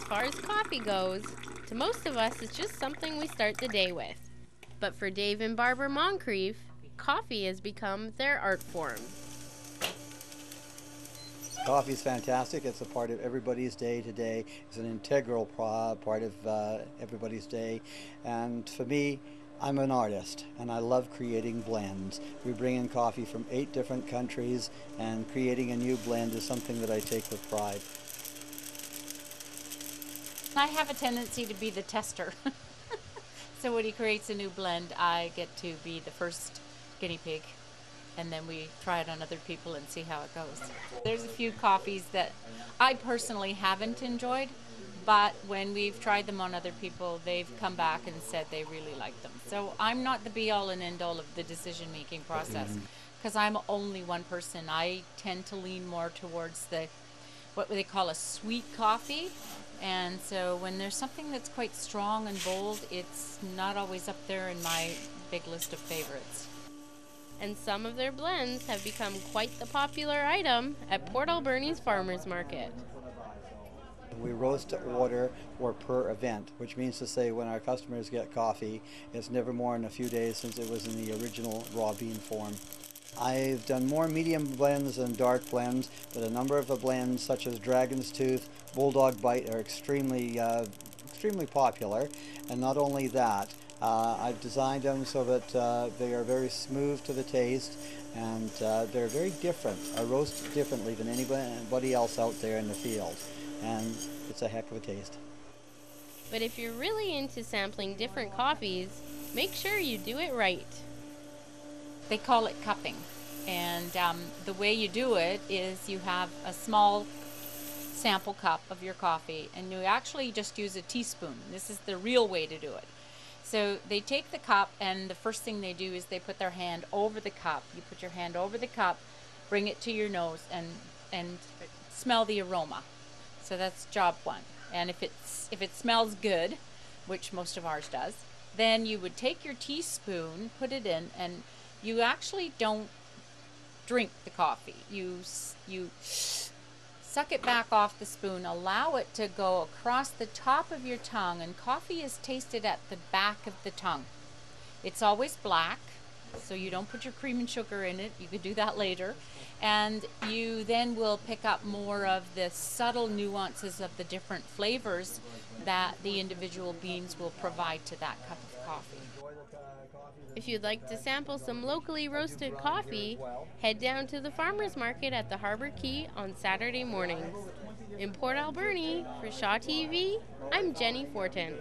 far as coffee goes, to most of us it's just something we start the day with. But for Dave and Barbara Moncrief, coffee has become their art form. Coffee is fantastic. It's a part of everybody's day today. It's an integral part of everybody's day. And for me, I'm an artist and I love creating blends. We bring in coffee from 8 different countries, and creating a new blend is something that I take with pride. I have a tendency to be the tester. So when he creates a new blend, I get to be the first guinea pig, and then we try it on other people and see how it goes. There's a few coffees that I personally haven't enjoyed, but when we've tried them on other people, they've come back and said they really like them. So I'm not the be-all and end-all of the decision-making process, because I'm only one person. I tend to lean more towards what they call a sweet coffee. And so when there's something that's quite strong and bold, it's not always up there in my big list of favorites. And some of their blends have become quite the popular item at Port Alberni's Farmers Market. We roast to order or per event, which means to say when our customers get coffee, it's never more than a few days since it was in the original raw bean form. I've done more medium blends than dark blends, but a number of the blends such as Dragon's Tooth, Bulldog Bite are extremely popular. And not only that, I've designed them so that they are very smooth to the taste, and they're very different. I roast differently than anybody else out there in the field, and it's a heck of a taste. But if you're really into sampling different coffees, make sure you do it right. They call it cupping, and the way you do it is you have a small sample cup of your coffee, and you actually just use a teaspoon. This is the real way to do it. So they take the cup, and the first thing they do is they put their hand over the cup. You put your hand over the cup, bring it to your nose, and smell the aroma. So that's job one. And if it smells good, which most of ours does, then you would take your teaspoon, put it in, and you actually don't drink the coffee. You suck it back off the spoon, allow it to go across the top of your tongue, and coffee is tasted at the back of the tongue. It's always black, so you don't put your cream and sugar in it. You could do that later. And you then will pick up more of the subtle nuances of the different flavors that the individual beans will provide to that cup of coffee. If you'd like to sample some locally roasted coffee, head down to the farmers market at the Harbor Quay on Saturday mornings. In Port Alberni, for Shaw TV, I'm Jenny Fortin.